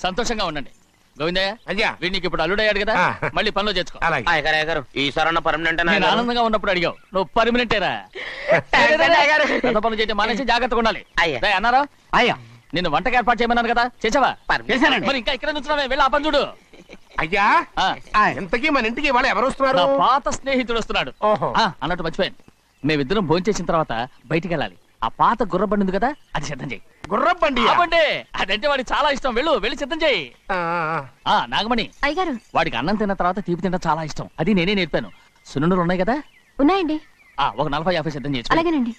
సంతోషంగా ఉండండి. గోవిందయ్య అయ్యా వీడికి ఇప్పుడు అల్లుడయ్యాడు కదా, మళ్ళీ పనిలో చేర్చుకో. ఈసారన్నా పర్మనెంట్ నేను ఆనందంగా ఉన్నప్పుడు అడిగావు, నువ్వు పర్మనెంటేరా. పెద్ద పనులు చేయడం మానేసి జాగ్రత్తగా ఉండాలి. అన్నారా? అయ్యా నిన్ను వంటకి ఏర్పాటు చేయమన్నాను కదా, చేసావా? చేశానండి. మరి ఇంకా ఇక్కడ నుంచున్నావే, వెళ్ళి ఆ పని చూడు. అయ్యా ఇంతకీ మన ఇంటికి వాళ్ళు ఎవరు వస్తున్నారు? నా పాత స్నేహితుడు వస్తున్నాడు. అన్నట్టు మర్చిపోయాను, మేమిద్దరం భోంచేసిన తర్వాత బయటికి వెళ్ళాలి. ఆ పాత గుర్రబండి ఉంది కదా, అది సిద్ధం చేయి. గుర్రబండి? అదంటే వాడికి చాలా ఇష్టం. వెళ్ళి సిద్ధం చేయి. నాగమణి అయ్యగారు, వాడికి అన్నం తిన్న తర్వాత తీపి తినడం చాలా ఇష్టం. అది నేనే నేర్పాను. సున్నుండలు ఉన్నాయి కదా? ఉన్నాయండి. ఒక 40-50 సిద్ధం చేసి. అలాగేనండి.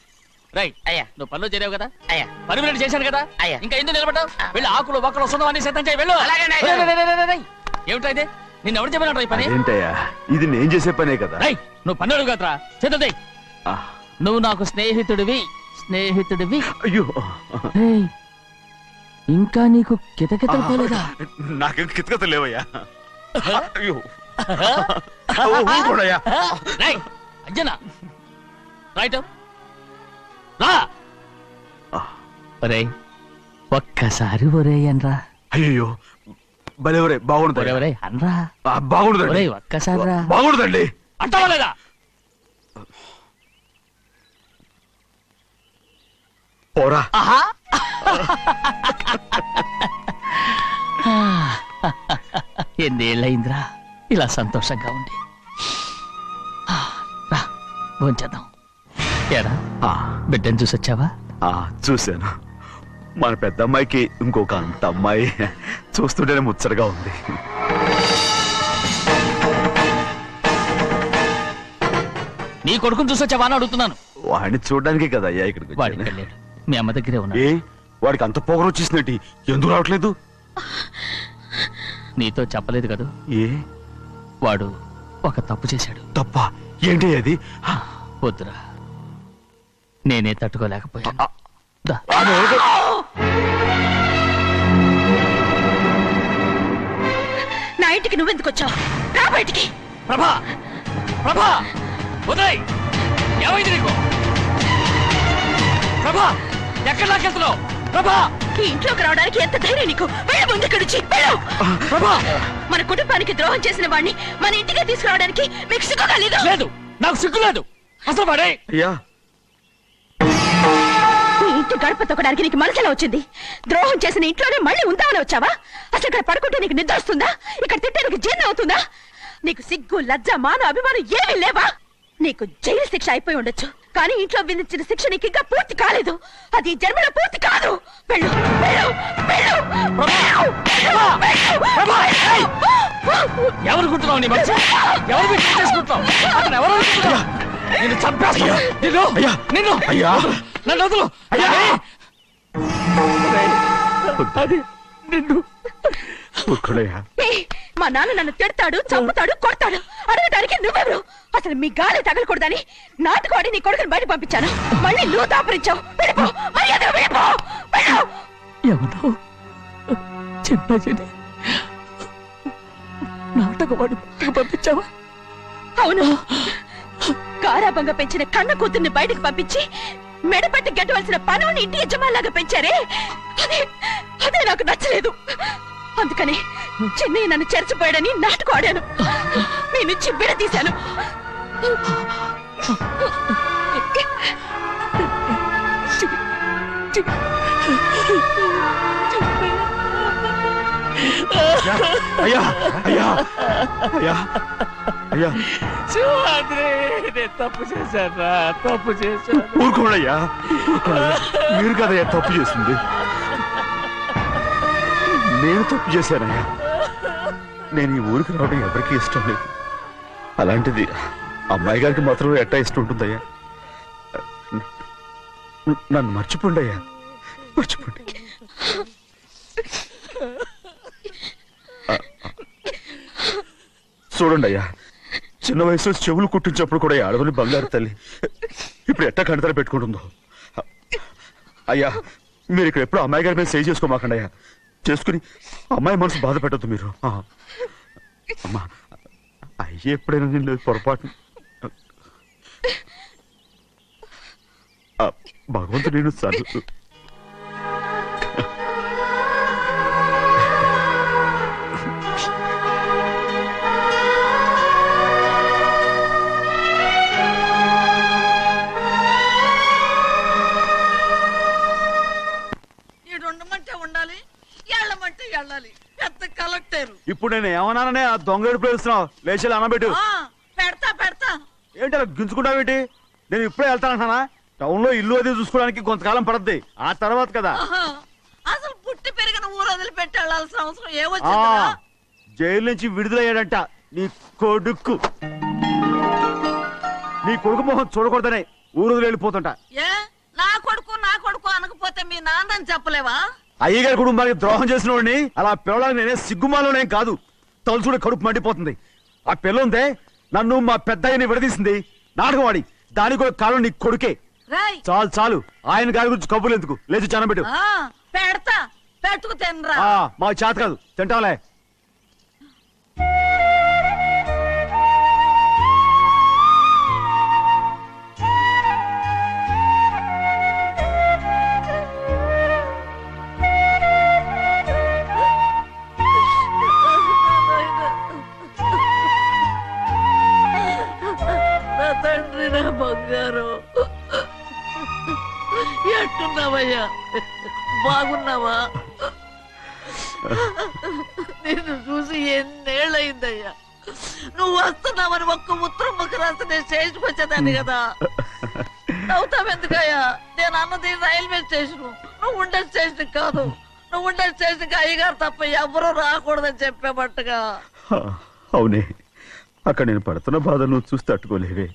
రైట్ అయ్యా, నువ్వు పనిలో చేరావు కదా, అయ్యా పర్మనెంట్ చేశాను కదా, అయ్యా ఇంకా ఎందుకు నిలబడ్డావు? వెళ్ళి ఆకులు బొక్కలు వస్తుందో అన్ని సిద్ధం చేయి. వెళ్ళు. ఏమిటా ఇది? నిన్ను ఎవరు చెప్పినట్టు ఈ పని? ఏంటయ్యా, ఇది నేను చేసే పనే కదా. నువ్వు పన్నుడు కదరా, సిద్ధం చేయి. నువ్వు నాకు స్నేహితుడివి. అయ్యో, ఇంకా నీకు కితకితలు పోలేదా? నాకేం కితకితలు లేవయ్యా. అయ్యో అంజనా రైట్ రా. ఒరేయ్ ఒక్కసారి ఒరేయ్ అనరా. అయ్యో భలే బాగుంటుంది. ఒరేయ్ అనరా. బాగుండదండి. ఒక్కసారి రా. బాగుండదండి. అంటావా లేదా? పోరా. ఎన్నేళ్ళయిందిరా ఇలా సంతోషంగా ఉండి. రా భోంచేద్దాం. ఏరా బిడ్డను చూసొచ్చావా? చూశాను. మన పెద్ద అమ్మాయికి ఇంకొక అంత అమ్మాయి చూస్తుంటేనే ముచ్చటగా ఉంది. నీ కొడుకుని చూసొచ్చావా అని అడుగుతున్నాను. వాడిని చూడడానికి కదా అయ్యా ఇక్కడికి. వాడికి వెళ్ళాడు, మీ అమ్మ దగ్గరే ఉన్నాడు. వాడికి అంత పొగరు వచ్చేసినట్టు ఎందుకు రావట్లేదు? నీతో చెప్పలేదు కదా. వాడు ఒక తప్పు చేశాడు. తప్ప ఏంటి అది? వద్దురా, నేనే తట్టుకోలేకపోయాను. నా ఇంటికి నువ్వెందుకు వచ్చావు? రా బయటికి. ప్రభా ప్రభా ఉదయ్, ఏమైంది నీకు? ప్రభా ఎక్కడ లాకెళ్తున్నావు? ప్రభా ఈ ఇంట్లోకి రావడానికి ఎంత ధైర్యం నీకు? వెళ్ళు ముందు ఇక్కడి నుంచి, వెళ్ళు. ప్రభా మన కుటుంబానికి ద్రోహం చేసిన వాడిని మన ఇంటికి తీసుకురావడానికి మీకు సిగ్గు కలదు? లేదు, నాకు సిగ్గు లేదు అసలు. వాడే ఈ ఇంటి గడప తొక్కడానికి నీకు మనసులో వచ్చింది. ద్రోహం చేసిన ఇంట్లోనే మళ్ళీ ఉందామని వచ్చావా? అసలు ఇక్కడ పడుకుంటే నీకు నిద్ర వస్తుందా? ఇక్కడ తింటే నీకు జీర్ణం అవుతుందా? నీకు సిగ్గు, లజ్జ, మాన, అభిమానం ఏమీ లేవా? నీకు జైలు శిక్ష అయిపోయి ఉండొచ్చు, కానీ ఇంట్లో విధించిన శిక్ష నీకు ఇంకా పూర్తి కాలేదు. అది జన్మలో పూర్తి కాదు. వెళ్ళు, వెళ్ళు, వెళ్ళు, ఎవరు కుట్టున్నావు? నీ మనసు ఎవరు చేసుకుంటున్నావు? అతను ఎవరు? నిన్ను చంపేస్తా. నిన్ను నన్ను వదులు. నిన్ను మా నాన్న నన్ను తిడతాడు, చంపుతాడు, కొడతాడు. అడగడానికి నువ్వెవరు? అసలు మీ గాలి తగలకూడదని నాటుకోడి నీ కొడుకుని బయట పంపించాను. మళ్ళీ నువ్వు దాపరించావు. ఎవరో చిన్న నాటకవాడి పంపించావా? అవును, గారాబంగా పెంచిన కన్న కూతుర్ని బయటకు పంపించి మెడపట్టి గెట్టవలసిన పనుని ఇంటి యజమానిలాగా పెంచారే, అదే నాకు నచ్చలేదు. అందుకని చిన్నయ్య నన్ను చెరచిపోయాడని నాటకం ఆడాను. మీ నుంచి విడదీశాను. అయ్యా అయ్యా అయ్యా అయ్యా, తప్పు చేశాను, తప్పు చేశాను. ఊరుకోడయ్యా, మీరు కదయ్యా తప్పు చేసింది. నేను తప్పు చేశానయ్యా. నేను ఈ ఊరికి రావడం ఎవరికీ ఇష్టం లేదు. అలాంటిది అమ్మాయి గారికి మాత్రం ఎట్టా ఇష్టం ఉంటుందయ్యా. నన్ను మర్చిపోండి అయ్యా, మర్చిపోండి. చూడండి అయ్యా, చిన్న వయసులో చెవులు కుట్టించినప్పుడు కూడా ఆడవని బంగారు తల్లి ఇప్పుడు ఎట్టా కంటతల పెట్టుకుంటుందో. అయ్యా, మీరు ఇక్కడ ఎప్పుడు అమ్మాయి గారి మీద సేవ్ చేసుకోమాకండి అయ్యా. చేసుకుని అమ్మాయి మనసు బాధ పెట్టద్దు మీరు. అమ్మా, అయ్యే ఎప్పుడైనా నేను పొరపాటు భగవంతుడు నేను సర్దు వెళ్ళమంటే వెళ్ళాలి. పెద్ద కలెక్టర్. ఇప్పుడు నేను ఏమన్నాననే ఆ దొంగ ఎడుపు వేస్తున్నావు, లేచి అనబెట్టు. పెడతా పెడతా. ఏంటి అలా గించుకుంటావేంటి? నేను ఇప్పుడే వెళ్తానంటానా? టౌన్ లో ఇల్లు అది చూసుకోవడానికి కొంతకాలం పడద్ది, ఆ తర్వాత కదా. అసలు పుట్టి పెరిగిన ఊరు వదిలిపెట్టి వెళ్ళాల్సిన అవసరం ఆ ఏమొచ్చిందా? జైలు నుంచి విడుదలయ్యాడంట నీ కొడుకు. నీ కొడుకు మొహం చూడకూడదనే ఊరు వదిలి వెళ్ళిపోతుంటా. ఏ నా కొడుకు అనకపోతే మీ నాన్నని చెప్పలేవా? అయ్యగారి కుటుంబానికి ద్రోహం చేసిన వాడిని అలా పిల్లడానికి నేనే సిగ్గుమాలోనేం కాదు, తలుచుకుంటే కడుపు మండిపోతుంది. ఆ పిల్లందే నన్ను మా పెద్దయ్యని విడదీసింది, నాటకవాడి. దానికి కూడా కాలం నీ కొడుకే. రాయ్ చాలు చాలు, ఆయన గారి గురించి కబుర్లు ఎందుకు, లేచి చనబెట్టు. పెడతా, పెట్టుకు తినరా. మా చేత కాదు, తింటాంలే. నా తండ్రి, నా బంగారు, ఎట్టున్నావయ్యా? బాగున్నావా? నిన్ను చూసి ఎన్నేళ్ళయిందయ్యా. నువ్వు వస్తున్నావని ఒక్క ఉత్తరం ముక్క రాస్తే నేను స్టేషన్కి వచ్చేదాన్ని కదా. నవ్వుతావెందుకయ్యా? నేను అన్నది రైల్వే స్టేషన్, నువ్వు ఉండే స్టేషన్ కాదు. నువ్వు ఉండే స్టేషన్కి అయ్యగారు తప్ప ఎవరూ రాకూడదని చెప్పేమట్టుగా. అవునే, అక్కడ నేను పడుతున్న బాధ నువ్వు చూసి తట్టుకోలేవే,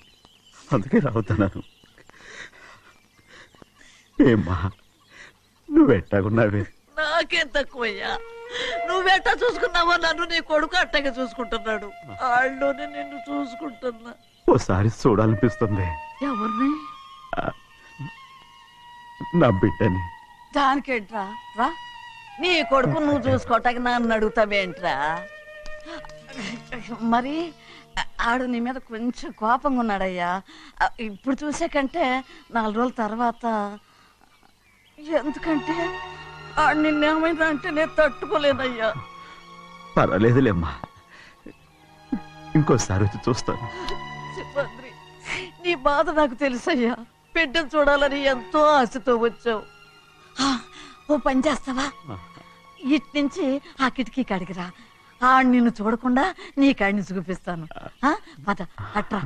అందుకే రావుతున్నాను. ఏమ్మా నువ్వెట్టాగున్నావే? నాకేం తక్కువయ్యా. నువ్వెట్టా చూసుకున్నావో నన్ను నీ కొడుకు అట్టగా చూసుకుంటున్నాడు. వాళ్ళలోనే నిన్ను చూసుకుంటున్నా. ఓసారి చూడాలనిపిస్తుంది ఎవరిని? నా బిడ్డని. దానికేంట్రా? రా, నీ కొడుకు నువ్వు చూసుకోవటానికి నన్ను అడుగుతావేంట్రా? మరి ఆడు నీ మీద కొంచెం కోపంగా ఉన్నాడయ్యా. ఇప్పుడు చూసే కంటే 4 రోజుల తర్వాత. ఎందుకంటే ఆడు నిన్నేమైనా అంటే నేను తట్టుకోలేనయ్యా. పర్వాలేదులేమ్మా, ఇంకోసారి వచ్చి చూస్తాను. సింహాద్రి, నీ బాధ నాకు తెలుసయ్యా. బిడ్డను చూడాలని ఎంతో ఆశతో వచ్చావు. ఓ పని చేస్తావా? ఇటు నుంచి ఆ కిటికీ కడిగిరా. ఆడు నిన్ను చూడకుండా నీ కాడిని చూపిస్తాను. పద అట్రా.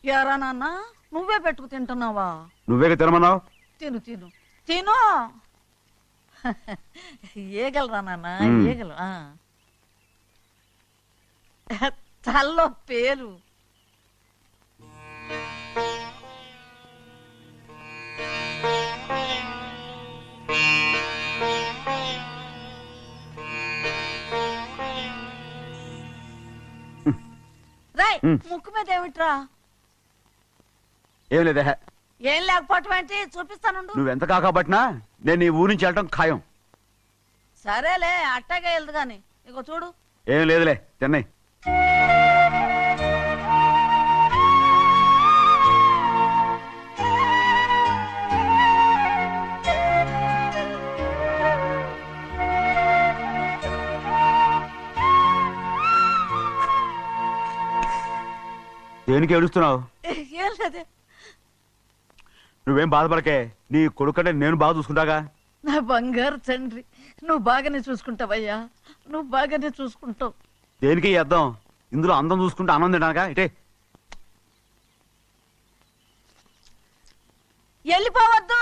యారా నాన్న, నువ్వే పెట్టుకు తింటున్నావా? నువ్వే తినమన్నావు. తిను తిను తిను. ఏగలరా నాన్న, ఏగలు. తల్లో పేరు. రాయ్, ముక్కు మీద ఏమిట్రా? ఏం లేదే. ఏం లేకపోవటం ఏంటి? చూపిస్తాను. నువ్వెంత కాకబట్టినా నేను ఈ ఊరి నుంచి వెళ్ళటం ఖాయం. సరేలే, అట్టాగే వెళ్దు గాని. ఇగో చూడు. ఏం లేదులే, తిన్నాయి. దేనికి ఏడుస్తున్నావు? ఏం లేదే. నువ్వేం బాధపడకే, నీ కొడుకంటే నేను బాగా చూసుకుంటాగా. నా బంగారు తండ్రి, నువ్వు బాగానే చూసుకుంటావయ్యా. నువ్వు బాగానే చూసుకుంటావు. దేనికి అర్థం? ఇందులో అందం చూసుకుంటే ఆనందం తింటానుగా. ఇటే వెళ్ళిపోవద్దు.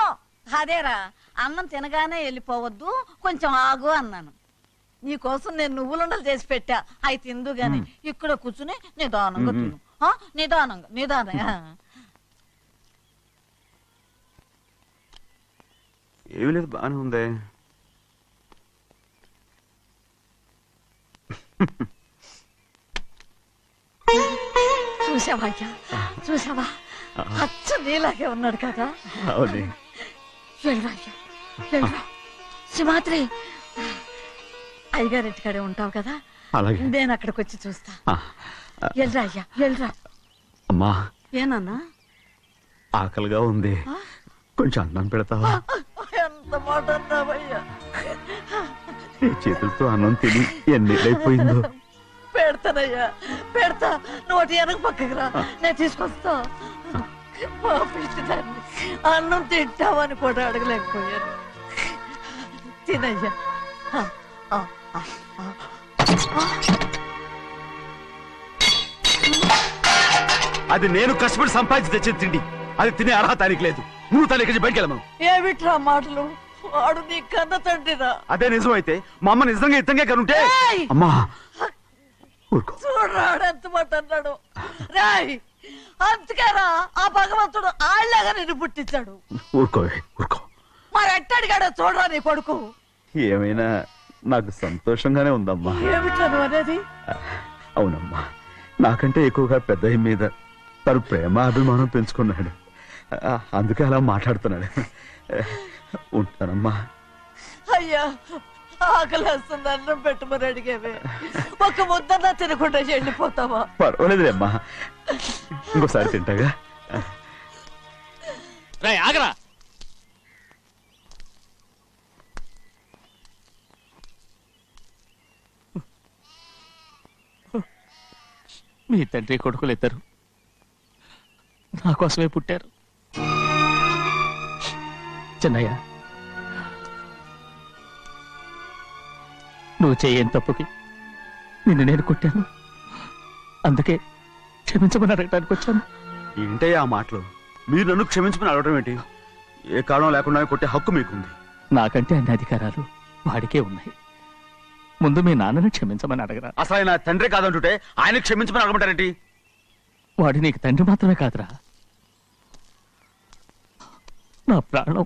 అదేరా, అన్నం తినగానే వెళ్ళిపోవద్దు, కొంచెం ఆగు అన్నాను. నీకోసం నేను నువ్వులుండలు చేసి పెట్టా, అవి తిందు గాని. ఇక్కడ కూర్చుని నిదానంగా తిను. నిదానంగా నిదానంగా. ఏమీ లేదు, బాగానే ఉంది. చూసావా అయ్యా, చూసావా? అచ్చ నీలాగే ఉన్నాడు కదా. అవునే. వెళ్ళరా అయ్యా, వెళ్ళరా. సింహాద్రి, అయ్యగారింటికాడే ఉంటావు కదా, అలాగే. నేను అక్కడికి వచ్చి చూస్తా. వెళ్ళరా అయ్యా, వెళ్ళరా. అమ్మా, ఏనన్నా? ఆకలిగా ఉంది, కొంచెం అన్నం పెడతావా? ఎంత మాట అన్నావయ్యా. నీ చేతులతో అన్నం తిని ఎన్నిళ్ళైపోయిందో. పెడతానయ్యా, పెడతా. నోటి వెనక పక్కకి రా, నేను తీసుకొస్తా. పాపించదాన్ని అన్నం తింటావని కూడా అడగలేకపోయాను. తినయ్యా. ఆ, ఆ, ఆ, ఆ. అది నేను కష్టపడి సంపాదించి తెచ్చేది తిండి. అది తినే అర్హత ఆయనకి లేదు. నువ్వు తన ఇక్కడి బయటికి వెళ్ళమను. ఏమిట్రా మాటలు? వాడు నీ కన్న తండ్రిరా. అదే నిజం అయితే మా అమ్మ నిజంగా ఇతంగా కనుంటే ఏయ్! అమ్మా ఊరుకో. చూడరాడు ఎంత మాట అన్నాడు. రాయ్ అందుకేరా ఆ భగవంతుడు ఆళ్ళగా నిన్ను పుట్టించాడు. ఊరుకోవే ఊరుకో. మరి ఎట్టడిగాడో చూడరా నీ కొడుకు. ఏమైనా నాకు సంతోషంగానే ఉందమ్మా. ఏమిట్రా నువ్వు అనేది? అవునమ్మా, నాకంటే ఎక్కువగా పెద్దయ్య మీద తను ప్రేమ అభిమానం పెంచుకున్నాడు. అందుకే అలా మాట్లాడుతున్నాడు. ఉంటానమ్మా. అయ్యా ఆకలేస్తుంది, అన్నం పెట్టమని అడిగేవే. ఒక ముద్దన్నా తినకుండా వెళ్ళిపోతావా? పర్వాలేదులేమ్మా, ఇంకోసారి తింటాగా. రేయ్ ఆగరా. మీ తండ్రి కొడుకులు ఇద్దరు నా కోసమే పుట్టారు. చిన్నయ్య, నువ్వు చేయని తప్పుకి నిన్ను నేను కొట్టాను. అందుకే క్షమించమని అడగడానికి వచ్చాను. ఏంటయ్యా ఆ మాటలు? మీరు నన్ను క్షమించమని అడగడం ఏంటి? ఏ కారణం లేకుండా కొట్టే హక్కు మీకుంది. నాకంటే అన్ని అధికారాలు వాడికే ఉన్నాయి. ముందు మీ నాన్నని క్షమించమని అడగరా. అసలు ఆయన తండ్రి కాదంటుంటే ఆయన క్షమించమని అడగమంటారేంటి? వాడి నీకు తండ్రి మాత్రమే కాదురా, నా ప్రాణం.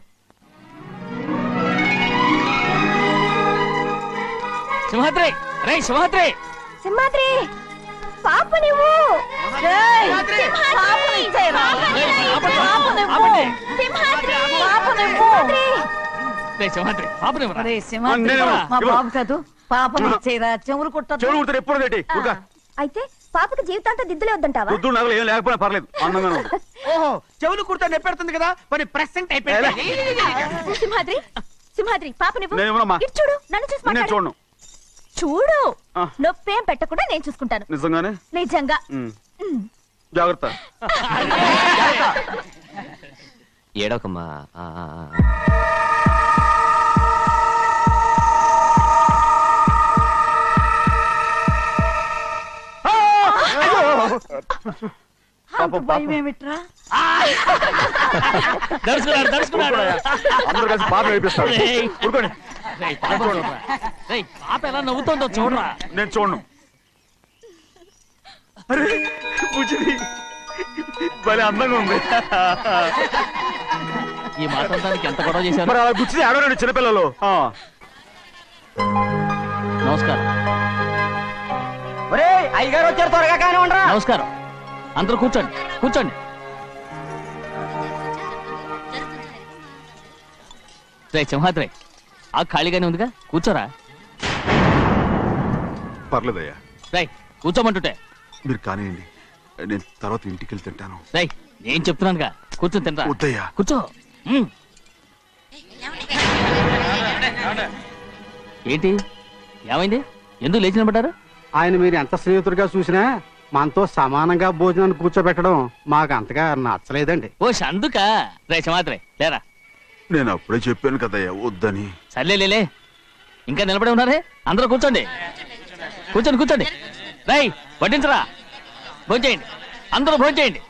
సింహాద్రి, రే సింహాద్రి. సింహాద్రి పాప నువ్వు ఏయ్, పాపని ఇచ్చేయరా. రేయ్, ఆపండి, పాపని ఇవ్వు. ఆపండి. పాపని ఇవ్వు. రే సింహాద్రి, పాపనివ్వరా. ఒరేయ్ సింహాద్రి, నేను మా ఇవ్వను. బాబు కాదు, పాపని ఇచ్చేయరా. చెవులు కుట్టదు. చెవులు కుడతారు ఎప్పుడు ఏంటి? అయితే పాపకి జీవితాంతం దిద్దులే వద్దంటావా? వద్దు, నగలు ఏం లేకపోయినా పర్లేదు, అందంగా ఉంది. ఓహో, చెవులు కుర్తా నెప్పెడుతుంది కదా, మరి ప్రెసెంట్ అయిపోయింది. సింహాద్రి సింహాద్రి పాప నువ్వు నేను ఇవ్వనమ్మా. ఇటు చూడు, నన్ను చూసి నేను మాట్లాడు. చూడను. చూడు, ఆ. నొప్పేం పెట్టకుండా నేను చూసుకుంటాను. నిజంగానే? నిజంగా. జాగ్రత్త. ఏడోకమ్మా. అంత భయం ఏమిట్రా? దడుచుకున్నాడు, దడుచుకున్నాడు. అందరూ కలిసి పాప వేపిస్తారు. రేయ్. ఊరుకోండి. రేయ్, పాప చూడరా. రేయ్, పాప ఎలా నవ్వుతుందో చూడరా. నేను చూడను. అరే బుజ్జిది భలే అందంగా ఉంది. ఈ మాట్లాడడానికి ఎంత గొడవ చేశారు. మరి అలా బుజ్జిది ఆడవారండి చిన్నపిల్లలు. నమస్కారం. అయ్యగారు వచ్చారు, త్వరగా కానీ ఉండరా. నమస్కారం. అందరూ కూర్చోండి, కూర్చోండి. రే సింహాద్రి, ఆ ఖాళీగానే ఉందిగా, కూర్చోరా. పర్లేదయ్యా, రై కూర్చోమంటుంటే. మీరు కానివ్వండి, నేను తర్వాత ఇంటికి వెళ్ళి తింటాను. రై నేను చెప్తున్నానుగా, కూర్చొని తింటా. వద్దయ్యా. కూర్చో. ఏంటి ఏమైంది? ఎందుకు లేచి నిలబడ్డారు? ఆయన మీరు ఎంత స్నేహితుడిగా చూసినా మనతో సమానంగా భోజనాన్ని కూర్చోబెట్టడం మాకు అంతగా నచ్చలేదండి. ఓ అందుకా. రే సింహాద్రి లేరా. నేను అప్పుడే చెప్పాను కదయ్యా వద్దని. సర్లే లేలే, ఇంకా నిలబడి ఉన్నారే. అందరూ కూర్చోండి, కూర్చోండి, కూర్చోండి. రై వడ్డించరా, భోంచేయండి, అందరూ భోంచేయండి.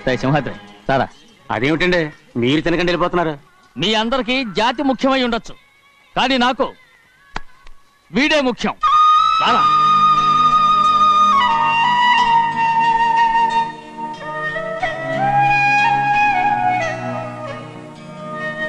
రై సింహాద్రి సారా. అదేమిటండి మీరు తినకండి వెళ్ళిపోతున్నారు? మీ అందరికీ జాతి ముఖ్యమై ఉండొచ్చు, కానీ నాకు వీడే ముఖ్యం. రారా.